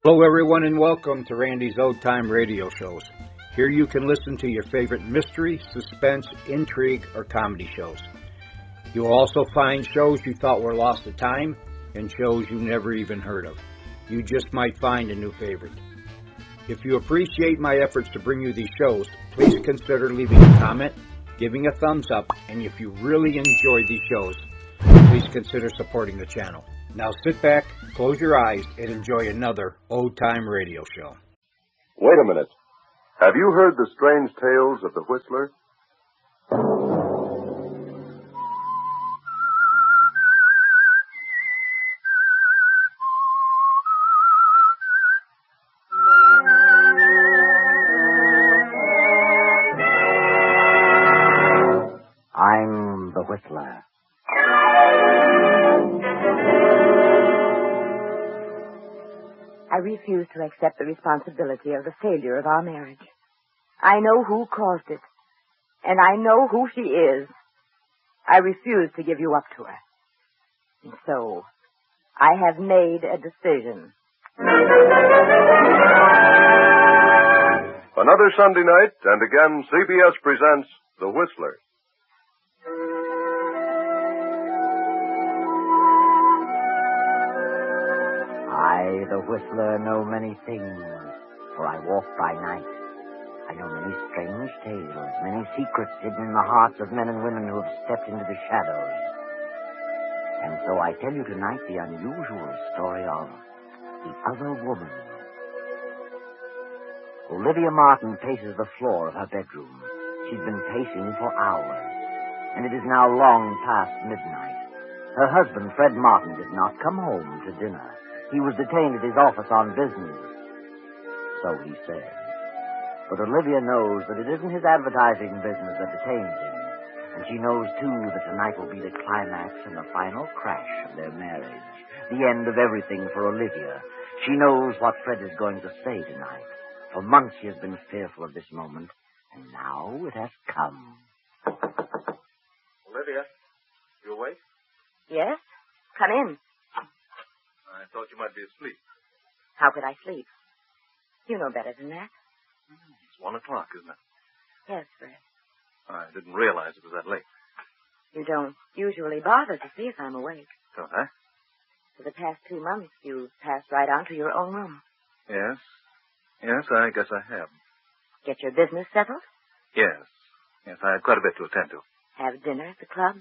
Hello, everyone, and welcome to Randy's Old Time Radio Shows. Here you can listen to your favorite mystery, suspense, intrigue, or comedy shows. You'll also find shows you thought were lost to time and shows you never even heard of. You just might find a new favorite. If you appreciate my efforts to bring you these shows, please consider leaving a comment, giving a thumbs up, and if you really enjoy these shows, please consider supporting the channel. Now sit back, close your eyes, and enjoy another old-time radio show. Wait a minute. Have you heard the strange tales of the Whistler? I'm the Whistler. I refuse to accept the responsibility of the failure of our marriage. I know who caused it, and I know who she is. I refuse to give you up to her. And so, I have made a decision. Another Sunday night, and again, CBS presents The Whistler. I, the Whistler, know many things, for I walk by night. I know many strange tales, many secrets hidden in the hearts of men and women who have stepped into the shadows. And so I tell you tonight the unusual story of the other woman. Olivia Martin paces the floor of her bedroom. She's been pacing for hours, and it is now long past midnight. Her husband, Fred Martin, did not come home to dinner. He was detained at his office on business. So he said. But Olivia knows that it isn't his advertising business that detains him. And she knows, too, that tonight will be the climax and the final crash of their marriage. The end of everything for Olivia. She knows what Fred is going to say tonight. For months she has been fearful of this moment. And now it has come. Olivia, you awake? Yes? Come in. I thought you might be asleep. How could I sleep? You know better than that. It's 1 o'clock, isn't it? Yes, Fred. I didn't realize it was that late. You don't usually bother to see if I'm awake. Don't I? For the past 2 months, you've passed right on to your own room. Yes. Yes, I guess I have. Get your business settled? Yes. Yes, I had quite a bit to attend to. Have dinner at the club?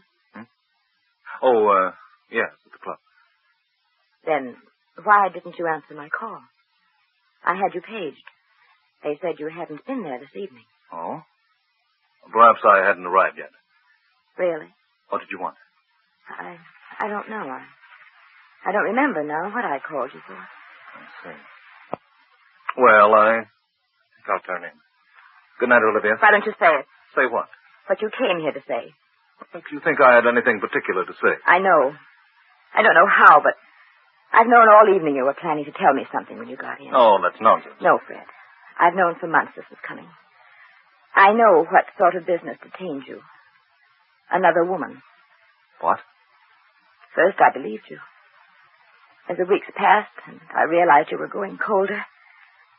Oh, yes, at the club. Then why didn't you answer my call? I had you paged. They said you hadn't been there this evening. Oh? Perhaps I hadn't arrived yet. Really? What did you want? I don't know. I don't remember now what I called you for. I see. Well, I think I'll turn in. Good night, Olivia. Why don't you say it? Say what? What you came here to say. What makes you think I had anything particular to say? I know. I don't know how, but I've known all evening you were planning to tell me something when you got in. Oh, that's nonsense. No, Fred. I've known for months this was coming. I know what sort of business detained you. Another woman. What? First, I believed you. As the weeks passed and I realized you were growing colder,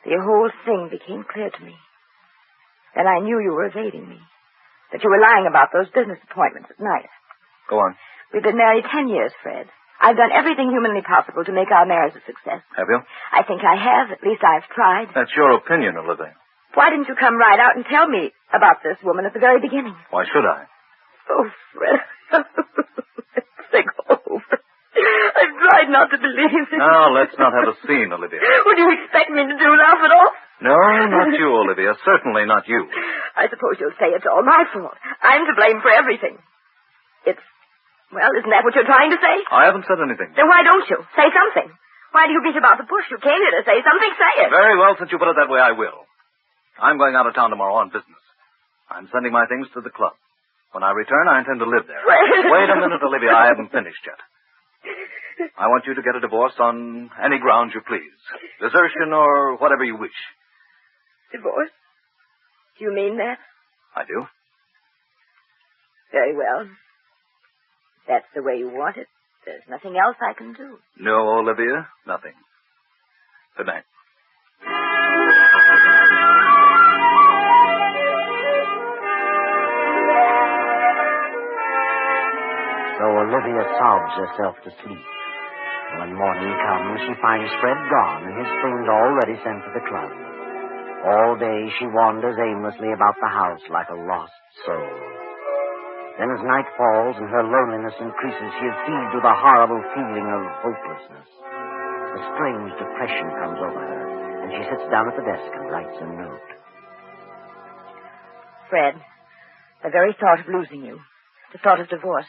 the whole thing became clear to me. Then I knew you were evading me, that you were lying about those business appointments at night. Go on. We've been married 10 years, Fred. I've done everything humanly possible to make our marriage a success. Have you? I think I have. At least I've tried. That's your opinion, Olivia. Why didn't you come right out and tell me about this woman at the very beginning? Why should I? Oh, Fred. Think over. I've tried not to believe it. Now, let's not have a scene, Olivia. Would you expect me to do laugh at all? No, not you, Olivia. Certainly not you. I suppose you'll say it's all my fault. I'm to blame for everything. Well, isn't that what you're trying to say? I haven't said anything. Then why don't you? Say something. Why do you beat about the bush? You came here to say something. Say it. Very well, since you put it that way, I will. I'm going out of town tomorrow on business. I'm sending my things to the club. When I return, I intend to live there. Wait a minute, Olivia. I haven't finished yet. I want you to get a divorce on any grounds you please. Desertion or whatever you wish. Divorce? Do you mean that? I do. Very well. If that's the way you want it, there's nothing else I can do. No, Olivia, nothing. Good night. So Olivia sobs herself to sleep. When morning comes, she finds Fred gone and his things already sent to the club. All day she wanders aimlessly about the house like a lost soul. Then as night falls and her loneliness increases, she is seized with a horrible feeling of hopelessness. A strange depression comes over her, and she sits down at the desk and writes a note. Fred, the very thought of losing you, the thought of divorce,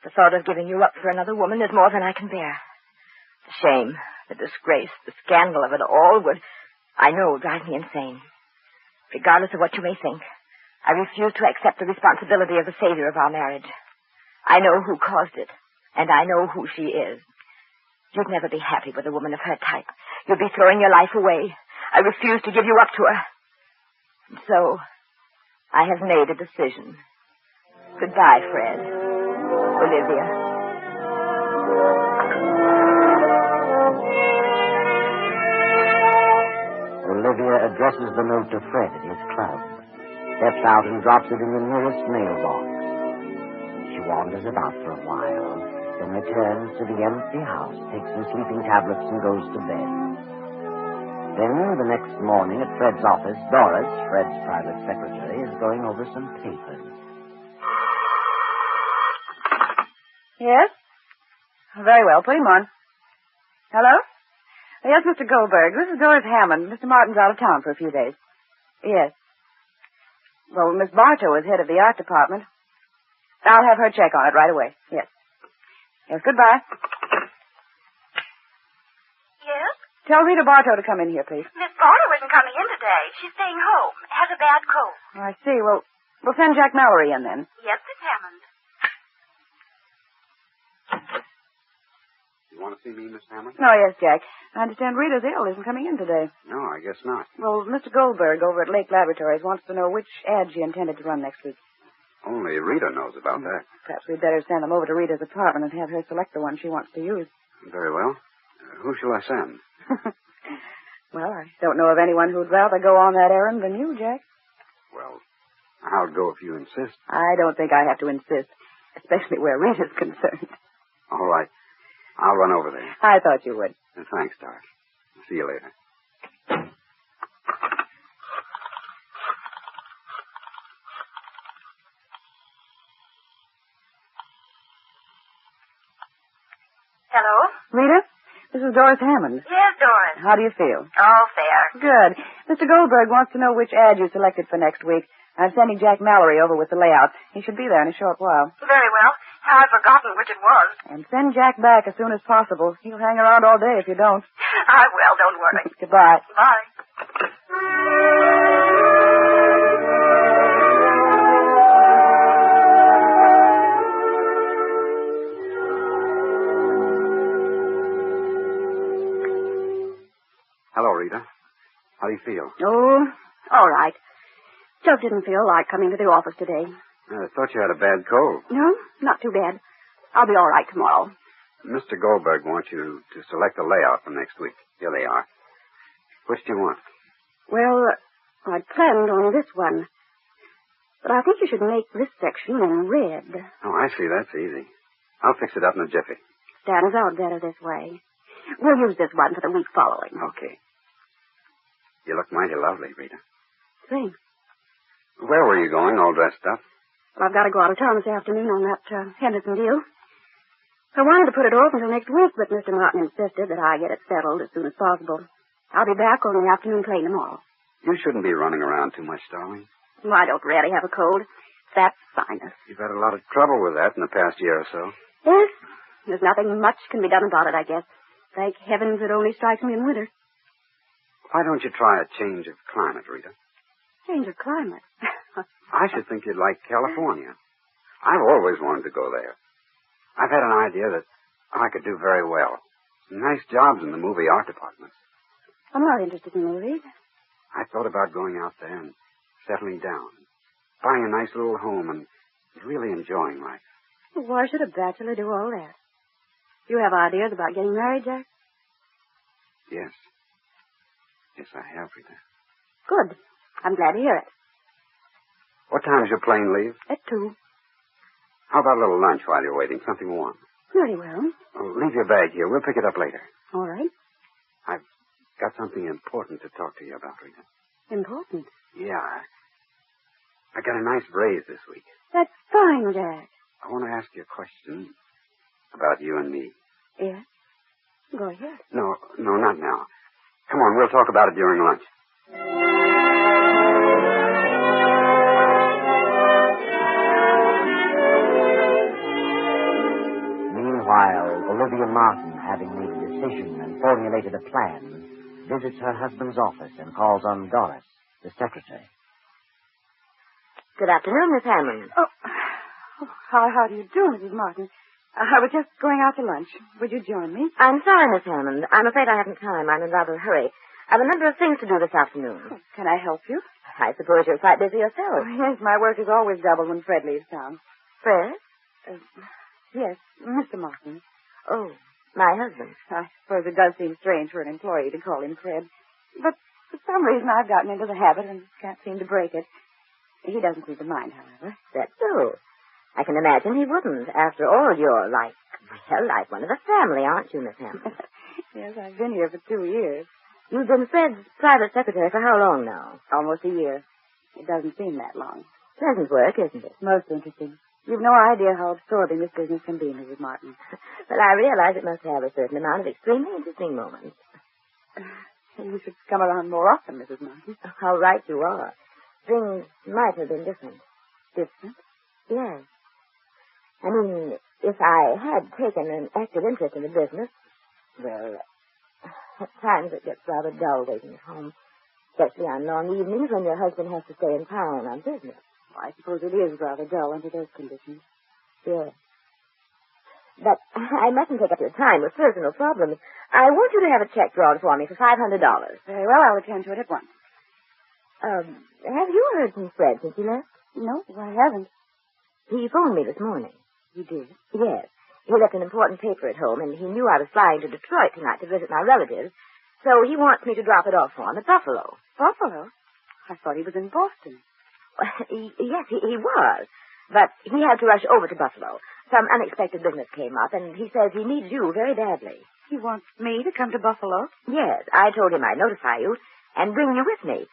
the thought of giving you up for another woman is more than I can bear. The shame, the disgrace, the scandal of it all would, I know, drive me insane. Regardless of what you may think, I refuse to accept the responsibility of the failure of our marriage. I know who caused it, and I know who she is. You'd never be happy with a woman of her type. You'd be throwing your life away. I refuse to give you up to her. And so, I have made a decision. Goodbye, Fred. Olivia. Olivia addresses the note to Fred at his club, steps out and drops it in the nearest mailbox. She wanders about for a while, then returns to the empty house, takes some sleeping tablets, and goes to bed. Then, the next morning at Fred's office, Doris, Fred's private secretary, is going over some papers. Yes? Very well. Put him on. Hello? Yes, Mr. Goldberg. This is Doris Hammond. Mr. Martin's out of town for a few days. Yes. Well, Miss Bartow is head of the art department. I'll have her check on it right away. Yes. Yes, goodbye. Yes? Tell Rita Bartow to come in here, please. Miss Bartow isn't coming in today. She's staying home. Has a bad cold. Oh, I see. Well, we'll send Jack Mallory in then. Yes, Miss Hammond. You want to see me, Miss Hammond? Oh, yes, Jack. I understand Rita's ill, isn't coming in today. No, I guess not. Well, Mr. Goldberg over at Lake Laboratories wants to know which ad she intended to run next week. Only Rita knows about that. Perhaps we'd better send them over to Rita's apartment and have her select the one she wants to use. Very well. Who shall I send? Well, I don't know of anyone who'd rather go on that errand than you, Jack. Well, I'll go if you insist. I don't think I have to insist, especially where Rita's concerned. All right. I'll run over there. I thought you would. Thanks, Doc. See you later. Hello? Rita, this is Doris Hammond. Yes, Doris. How do you feel? Oh, fair. Good. Mr. Goldberg wants to know which ad you selected for next week. I'm sending Jack Mallory over with the layout. He should be there in a short while. Very well. I've forgotten which it was. And send Jack back as soon as possible. He'll hang around all day if you don't. I will, don't worry. Goodbye. Bye. Hello, Rita. How do you feel? Oh, all right. Just didn't feel like coming to the office today. I thought you had a bad cold. No, not too bad. I'll be all right tomorrow. Mr. Goldberg wants you to select a layout for next week. Here they are. Which do you want? Well, I'd planned on this one. But I think you should make this section in red. Oh, I see. That's easy. I'll fix it up in a jiffy. Stands out better this way. We'll use this one for the week following. Okay. You look mighty lovely, Rita. Thanks. Where were you going, all dressed up? Well, I've got to go out of town this afternoon on that Henderson deal. I wanted to put it off until next week, but Mr. Martin insisted that I get it settled as soon as possible. I'll be back on the afternoon train tomorrow. You shouldn't be running around too much, darling. Well, I don't really have a cold. That's sinus. You've had a lot of trouble with that in the past year or so. Yes, there's nothing much can be done about it, I guess. Thank heavens it only strikes me in winter. Why don't you try a change of climate, Rita? Change of climate. I should think you'd like California. I've always wanted to go there. I've had an idea that I could do very well. Some nice jobs in the movie art departments. I'm not interested in movies. I thought about going out there and settling down, buying a nice little home and really enjoying life. Why should a bachelor do all that? You have ideas about getting married, Jack? Yes. Yes, I have, Rita. Good. I'm glad to hear it. What time's your plane leave? At 2. How about a little lunch while you're waiting? Something warm. Very well. Oh, leave your bag here. We'll pick it up later. All right. I've got something important to talk to you about, Rita. Important. Yeah. I got a nice raise this week. That's fine, Jack. I want to ask you a question about you and me. Yes? Go ahead. No, not now. Come on, we'll talk about it during lunch. Meanwhile, Olivia Martin, having made a decision and formulated a plan, visits her husband's office and calls on Doris, the secretary. Good afternoon, Miss Hammond. How do you do, Mrs. Martin? I was just going out to lunch. Would you join me? I'm sorry, Miss Hammond. I'm afraid I haven't time. I'm in rather a hurry. I've a number of things to do this afternoon. Can I help you? I suppose you're quite busy yourself. Yes, my work is always double when Fred leaves town. Fred? Yes, Mr. Martin. Oh, my husband. I suppose it does seem strange for an employee to call him Fred. But for some reason I've gotten into the habit and can't seem to break it. He doesn't seem to mind, however. That's so. I can imagine he wouldn't. After all, you're like one of the family, aren't you, Miss Hammond? Yes, I've been here for 2 years. You've been Fred's private secretary for how long now? Almost a year. It doesn't seem that long. Pleasant work, isn't it? Most interesting. You've no idea how absorbing this business can be, Mrs. Martin. Well, I realize it must have a certain amount of extremely interesting moments. You should come around more often, Mrs. Martin. How right you are. Things might have been different. Different? Yes. I mean, if I had taken an active interest in the business, well, at times it gets rather dull waiting at home, especially on long evenings when your husband has to stay in town on business. Well, I suppose it is rather dull under those conditions. Yes. But I mustn't take up your time with personal problems. I want you to have a check drawn for me for $500. Very well, I'll attend to it at once. Have you heard from Fred since he left? No, I haven't. He phoned me this morning. You did? Yes. He left an important paper at home, and he knew I was flying to Detroit tonight to visit my relatives, so he wants me to drop it off for him at Buffalo. Buffalo? I thought he was in Boston. Yes, he was. But he had to rush over to Buffalo. Some unexpected business came up, and he says he needs you very badly. He wants me to come to Buffalo? Yes, I told him I'd notify you and bring you with me.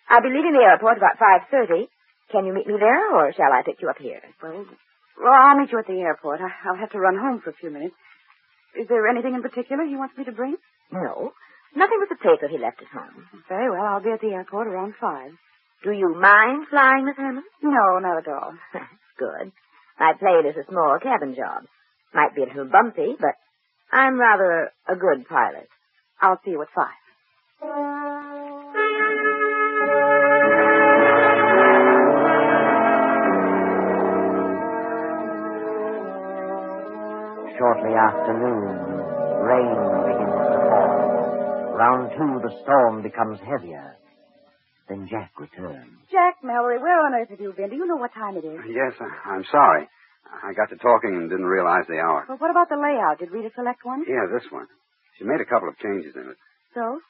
I'll be leaving the airport about 5:30. Can you meet me there, or shall I pick you up here? Well, I'll meet you at the airport. I'll have to run home for a few minutes. Is there anything in particular he wants me to bring? No, nothing but the paper he left at home. Very well, I'll be at the airport around 5. Do you mind flying, Miss Hammond? No, not at all. Good. My plane is a small cabin job. Might be a little bumpy, but I'm rather a good pilot. I'll see you at 5. Shortly after noon, rain begins to fall. Round 2, the storm becomes heavier. Then Jack returns. Jack, Mallory, where on earth have you been? Do you know what time it is? Yes, I'm sorry. I got to talking and didn't realize the hour. Well, what about the layout? Did Rita select one? Yeah, this one. She made a couple of changes in it. So?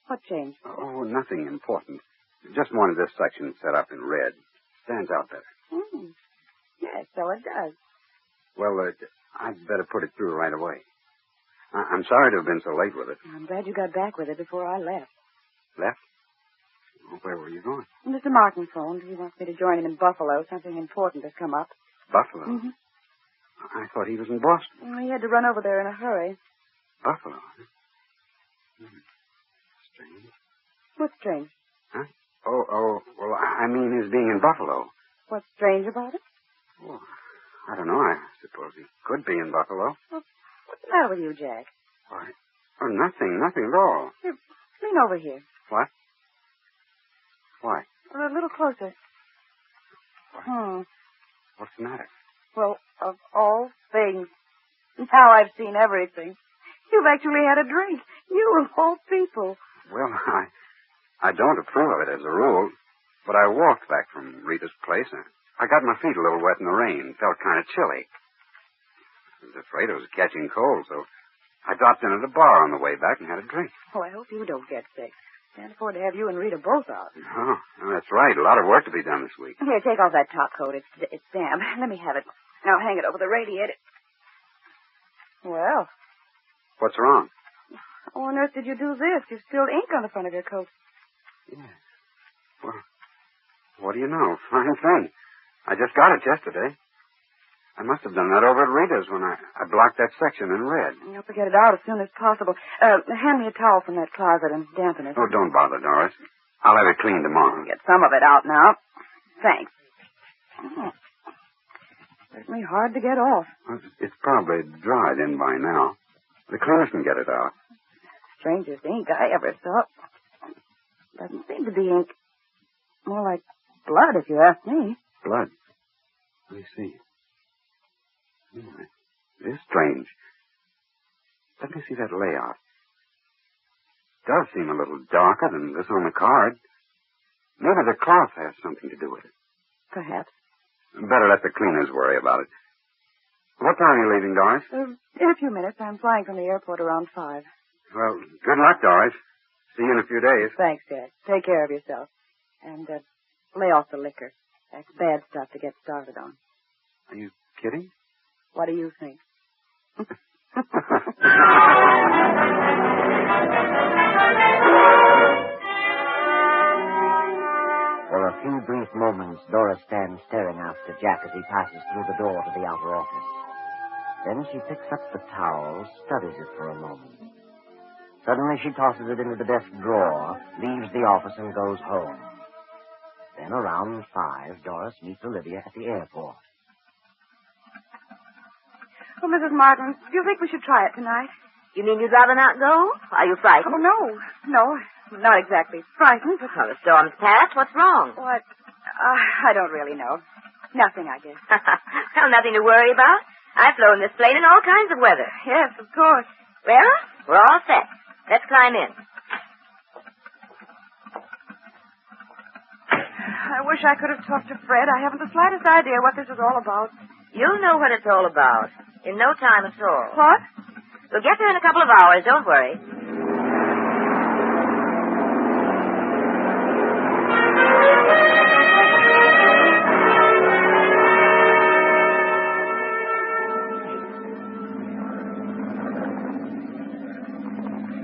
What changed? Oh, nothing important. Just wanted this section set up in red. Stands out better. Yes, so it does. Well, I'd better put it through right away. I'm sorry to have been so late with it. I'm glad you got back with it before I left. Left? Well, where were you going? Mr. Martin phoned. He wants me to join him in Buffalo. Something important has come up. Buffalo? Mm-hmm. I thought he was in Boston. Well, he had to run over there in a hurry. Buffalo? Strange. What's strange? Huh? Oh, well, I mean his being in Buffalo. What's strange about it? Oh, I don't know. I suppose he could be in Buffalo. Well, what's the matter with you, Jack? Why? Oh, nothing at all. Here, lean over here. What? Why? A little closer. What? What's the matter? Well, of all things, now I've seen everything. You've actually had a drink. You of all people. Well, I don't approve of it as a rule, but I walked back from Rita's place, and I got my feet a little wet in the rain. Felt kind of chilly. I was afraid I was catching cold, so I dropped in at a bar on the way back and had a drink. Oh, I hope you don't get sick. Can't afford to have you and Rita both out. Oh, that's right. A lot of work to be done this week. Here, take off that top coat. It's damp. Let me have it. Now hang it over the radiator. Well. What's wrong? How on earth did you do this? You spilled ink on the front of your coat. Yeah. Well, what do you know? Fine thing. I just got it yesterday. I must have done that over at Rita's when I blocked that section in red. You'll have to get it out as soon as possible. Hand me a towel from that closet and dampen it. Oh, don't bother, Doris. I'll have it cleaned tomorrow. Get some of it out now. Thanks. Certainly hard to get off. Well, it's probably dried in by now. The cleaners can get it out. Strangest ink I ever saw. Doesn't seem to be ink. More like blood, if you ask me. Blood? Let me see. It is strange. Let me see that layout. It does seem a little darker than this on the card. Maybe the cloth has something to do with it. Perhaps. Better let the cleaners worry about it. What time are you leaving, Doris? In a few minutes. I'm flying from the airport around 5. Well, good luck, Doris. See you in a few days. Thanks, Dad. Take care of yourself. And lay off the liquor. That's bad stuff to get started on. Are you kidding? What do you think? For a few brief moments, Doris stands staring after Jack as he passes through the door to the outer office. Then she picks up the towel, studies it for a moment. Suddenly she tosses it into the desk drawer, leaves the office, and goes home. Then around 5, Doris meets Olivia at the airport. Oh, Mrs. Martin, do you think we should try it tonight? You mean you'd rather not go? Are you frightened? Oh, no. No, not exactly frightened, but... Well, the storm's passed. What's wrong? What? I don't really know. Nothing, I guess. Well, nothing to worry about. I've flown this plane in all kinds of weather. Yes, of course. Well, we're all set. Let's climb in. I wish I could have talked to Fred. I haven't the slightest idea what this is all about. You'll know what it's all about. In no time at all. What? We'll get there in a couple of hours. Don't worry.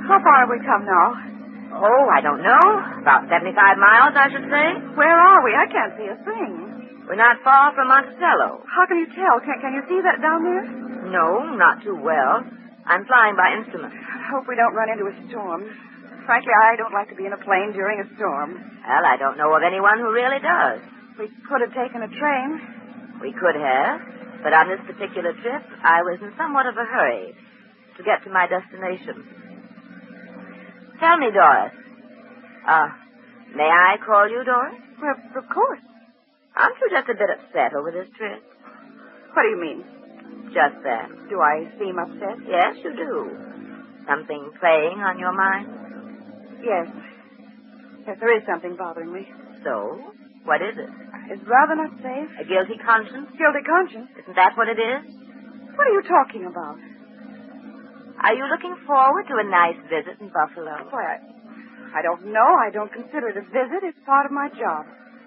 How far have we come now? Oh, I don't know. About 75 miles, I should say. Where are we? I can't see a thing. We're not far from Monticello. How can you tell? Can you see that down there? No, not too well. I'm flying by instrument. I hope we don't run into a storm. Frankly, I don't like to be in a plane during a storm. Well, I don't know of anyone who really does. We could have taken a train. We could have, but on this particular trip, I was in somewhat of a hurry to get to my destination. Tell me, Doris. May I call you Doris? Well, of course. Aren't you just a bit upset over this trip? What do you mean? Just that. Do I seem upset? Yes, you do. Something playing on your mind? Yes. Yes, there is something bothering me. So, what is it? It's rather not safe. A guilty conscience? Guilty conscience? Isn't that what it is? What are you talking about? Are you looking forward to a nice visit in Buffalo? Why, I don't know. I don't consider it a visit. It's part of my job.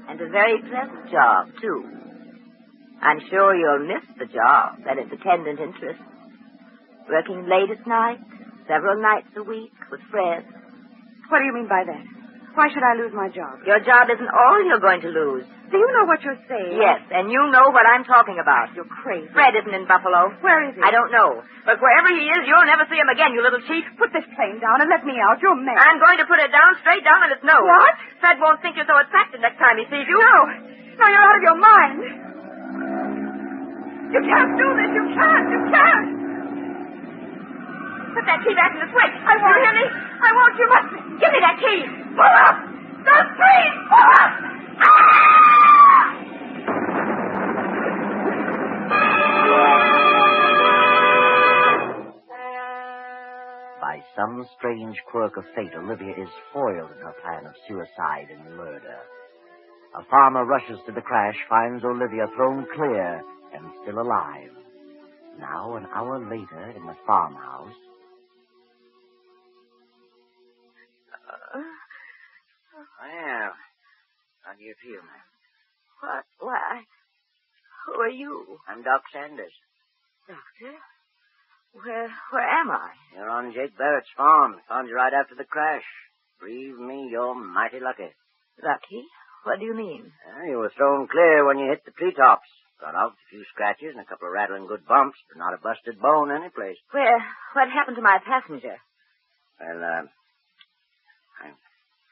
And a very pleasant job, too. I'm sure you'll miss the job and its attendant interests. Working late at night, several nights a week with Fred. What do you mean by that? Why should I lose my job? Your job isn't all you're going to lose. Do you know what you're saying? Yes, and you know what I'm talking about. You're crazy. Fred isn't in Buffalo. Where is he? I don't know. But wherever he is, you'll never see him again, you little cheat. Put this plane down and let me out. You're mad. I'm going to put it down, straight down on its nose. What? Fred won't think you're so attractive next time he sees you. No. No, you're out of your mind. You can't do this. You can't. You can't. Put that key back in the switch. I won't. You hear me? I won't. You must. Give me that key. Pull up. Don't freeze. Pull up. By some strange quirk of fate, Olivia is foiled in her plan of suicide and murder. A farmer rushes to the crash, finds Olivia thrown clear and still alive. Now, an hour later, in the farmhouse. How do you feel, ma'am? What? Why? Who are you? I'm Doc Sanders. Doctor? Where am I? You're on Jake Barrett's farm. Found you right after the crash. Believe me, you're mighty lucky. Lucky? What do you mean? You were thrown clear when you hit the treetops. Got out with a few scratches and a couple of rattling good bumps, but not a busted bone anyplace. What happened to my passenger? Well, I'm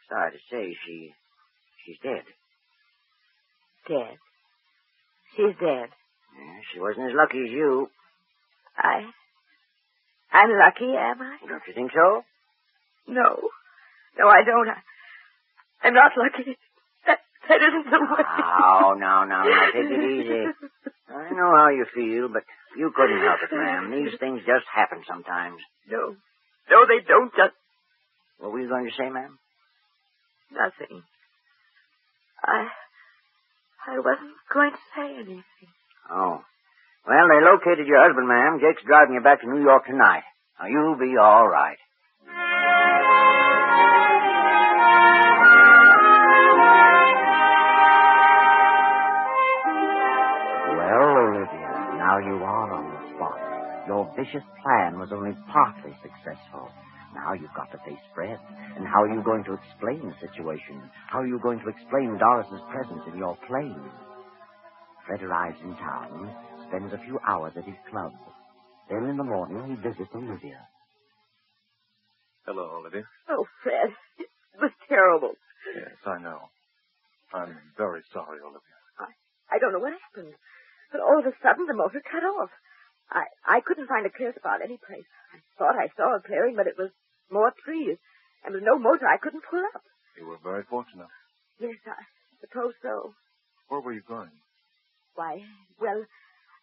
sorry to say she's dead. Dead? She's dead. Yeah, she wasn't as lucky as you. I'm lucky, am I? Don't you think so? No. No, I don't. I'm not lucky. That isn't the way. Oh, now, take it easy. I know how you feel, but you couldn't help it, ma'am. These things just happen sometimes. No, they don't just... What were you going to say, ma'am? Nothing. I wasn't going to say anything. Oh. Well, they located your husband, ma'am. Jake's driving you back to New York tonight. Now, you'll be all right. Well, Olivia, now you are on the spot. Your vicious plan was only partly successful. Now you've got to face Fred. And how are you going to explain the situation? How are you going to explain Doris's presence in your plane? Fred arrives in town, spends a few hours at his club. Then in the morning he visits Olivia. Hello, Olivia. Oh, Fred, it was terrible. Yes, I know. I'm very sorry, Olivia. I don't know what happened, but all of a sudden the motor cut off. I couldn't find a clear spot any place. I thought I saw a clearing, but it was more trees, and with no motor I couldn't pull up. You were very fortunate. Yes, I suppose so. Where were you going? Why, well,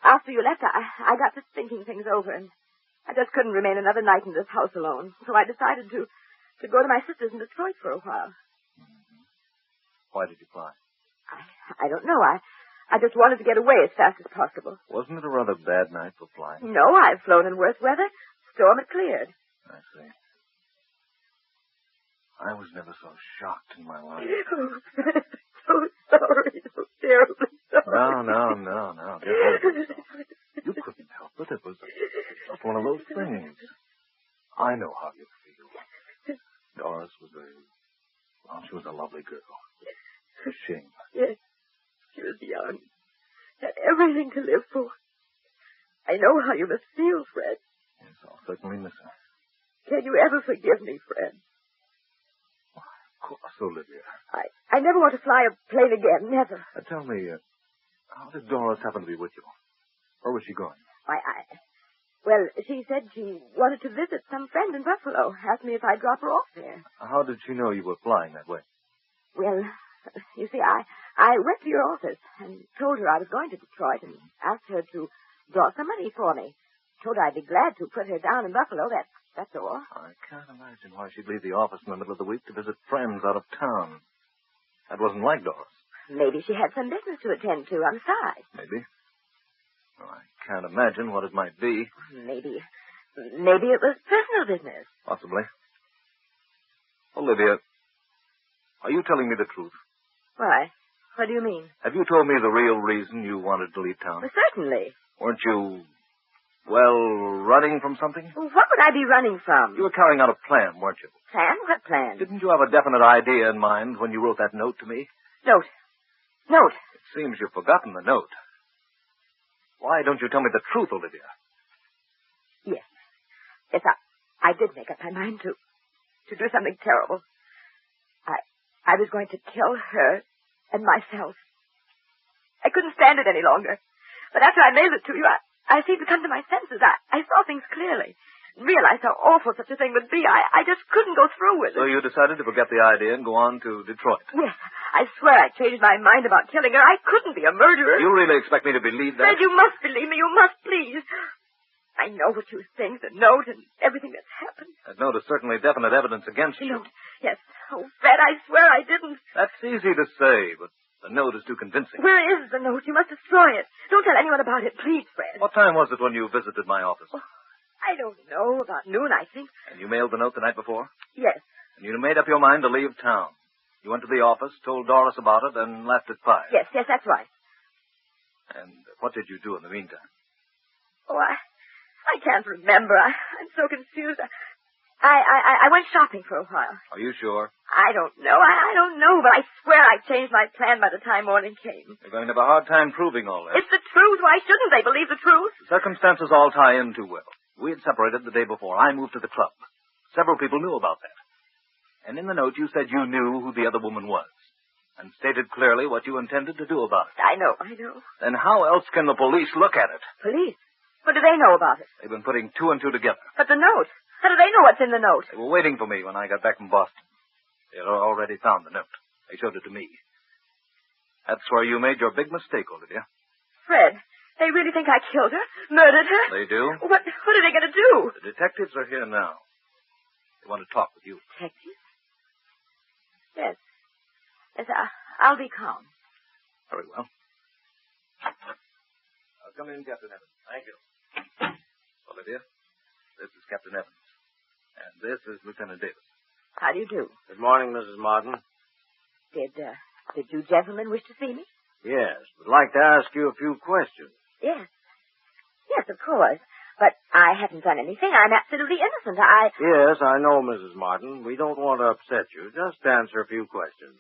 after you left, I got to thinking things over, and I just couldn't remain another night in this house alone. So I decided to go to my sister's in Detroit for a while. Mm-hmm. Why did you fly? I don't know. I just wanted to get away as fast as possible. Wasn't it a rather bad night for flying? No, I've flown in worse weather. Storm had cleared. I see. I was never so shocked in my life. Oh, so sorry. So terribly sorry. No. Get over yourself. You couldn't help it. It was just one of those things. I know how you feel. Doris was she was a lovely girl. A shame. Yes. She was young. Had everything to live for. I know how you must feel, Fred. Yes, I'll certainly miss her. Can you ever forgive me, Fred? Why, of course, Olivia. I never want to fly a plane again. Never. Tell me, how did Doris happen to be with you? Where was she going? Well, she said she wanted to visit some friend in Buffalo. Asked me if I'd drop her off there. How did she know you were flying that way? Well, you see, I went to your office and told her I was going to Detroit and asked her to draw some money for me. Told her I'd be glad to put her down in Buffalo. That's all. I can't imagine why she'd leave the office in the middle of the week to visit friends out of town. That wasn't like Doris. Maybe she had some business to attend to on the side. Maybe. Well, I can't imagine what it might be. Maybe it was personal business. Possibly. Olivia, are you telling me the truth? Why? What do you mean? Have you told me the real reason you wanted to leave town? Well, certainly. Weren't you, running from something? Well, what would I be running from? You were carrying out a plan, weren't you? Plan? What plan? Didn't you have a definite idea in mind when you wrote that note to me? Note. It seems you've forgotten the note. Why don't you tell me the truth, Olivia? Yes, I did make up my mind to do something terrible. I was going to kill her and myself. I couldn't stand it any longer. But after I mailed it to you, I seemed to come to my senses. I saw things clearly. Realized how awful such a thing would be. I just couldn't go through with it. So you decided to forget the idea and go on to Detroit? Yes. I swear I changed my mind about killing her. I couldn't be a murderer. You really expect me to believe that? Fred, you must believe me. You must, please. I know what you think, the note and everything that's happened. That note is certainly definite evidence against you. The note? Yes. Oh, Fred, I swear I didn't. That's easy to say, but the note is too convincing. Where is the note? You must destroy it. Don't tell anyone about it, please, Fred. What time was it when you visited my office? Oh, I don't know. About noon, I think. And you mailed the note the night before? Yes. And you made up your mind to leave town. You went to the office, told Doris about it, and left at 5. Yes, that's right. And what did you do in the meantime? Oh, I can't remember. I'm so confused. I went shopping for a while. Are you sure? I don't know. I don't know, but I swear I changed my plan by the time morning came. You're going to have a hard time proving all that. It's the truth. Why shouldn't they believe the truth? The circumstances all tie in too well. We had separated the day before. I moved to the club. Several people knew about that. And in the note you said you knew who the other woman was, and stated clearly what you intended to do about it. I know. Then how else can the police look at it? Police? What do they know about it? They've been putting 2 and 2 together. But the note. How do they know what's in the note? They were waiting for me when I got back from Boston. They had already found the note. They showed it to me. That's where you made your big mistake, Olivia. Fred, they really think I killed her? Murdered her? They do? What are they going to do? The detectives are here now. They want to talk with you. Detectives? Yes. Yes, I'll be calm. Very well. I'll come in, Captain Evans. Thank you. Olivia, this is Captain Evans. And this is Lieutenant Davis. How do you do? Good morning, Mrs. Martin. Did you gentlemen wish to see me? Yes, would like to ask you a few questions. Yes. Yes, of course. But I haven't done anything. I'm absolutely innocent. Yes, I know, Mrs. Martin. We don't want to upset you. Just answer a few questions.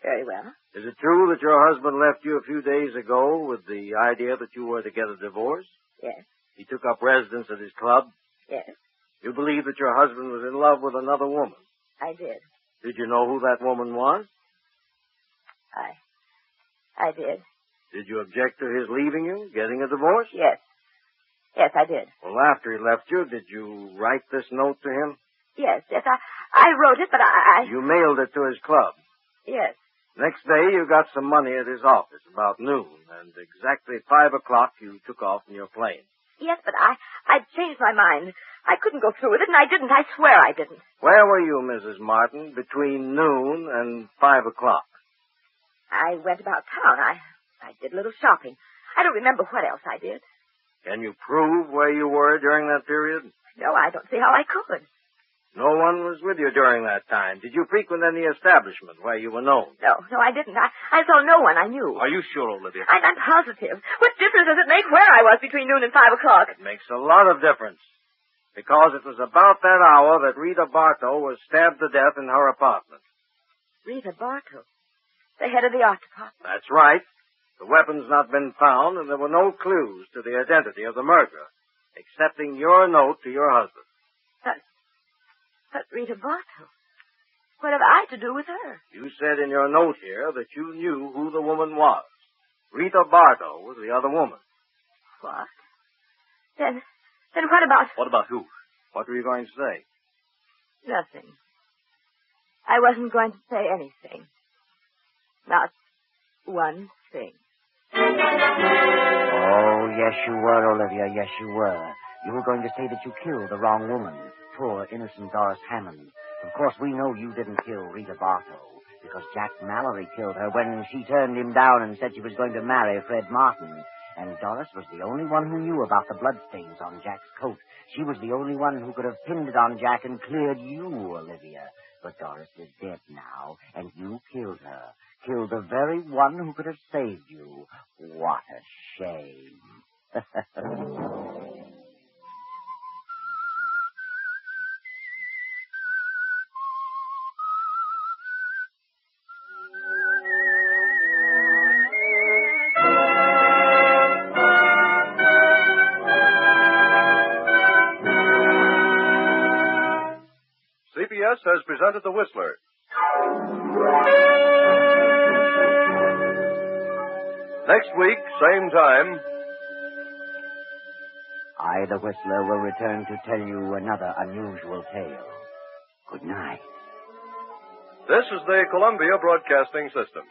Very well. Is it true that your husband left you a few days ago with the idea that you were to get a divorce? Yes. He took up residence at his club? Yes. You believe that your husband was in love with another woman? I did. Did you know who that woman was? I did. Did you object to his leaving you, getting a divorce? Yes. Yes, I did. Well, after he left you, did you write this note to him? Yes. I wrote it, but I... You mailed it to his club? Yes. Next day, you got some money at his office, about noon, and exactly 5 o'clock, you took off in your plane. Yes, but I changed my mind. I couldn't go through with it, and I didn't. I swear I didn't. Where were you, Mrs. Martin, between noon and 5 o'clock? I went about town. I did a little shopping. I don't remember what else I did. Can you prove where you were during that period? No, I don't see how I could. No one was with you during that time. Did you frequent any establishment where you were known? No, I didn't. I saw no one I knew. Are you sure, Olivia? I'm positive. What difference does it make where I was between noon and 5 o'clock? It makes a lot of difference. Because it was about that hour that Rita Bartow was stabbed to death in her apartment. Rita Bartow? The head of the art department? That's right. The weapon's not been found, and there were no clues to the identity of the murderer, excepting your note to your husband. But Rita Bartow? What have I to do with her? You said in your note here that you knew who the woman was. Rita Bartow was the other woman. What? Then what about... What about who? What were you going to say? Nothing. I wasn't going to say anything. Not one thing. Oh, yes, you were, Olivia. Yes, you were. You were going to say that you killed the wrong woman. Poor, innocent Doris Hammond. Of course, we know you didn't kill Rita Bartow, because Jack Mallory killed her when she turned him down and said she was going to marry Fred Martin. And Doris was the only one who knew about the bloodstains on Jack's coat. She was the only one who could have pinned it on Jack and cleared you, Olivia. But Doris is dead now, and you killed her. Killed the very one who could have saved you. What a shame. CBS has presented The Whistler. Next week, same time. I, the Whistler, will return to tell you another unusual tale. Good night. This is the Columbia Broadcasting System.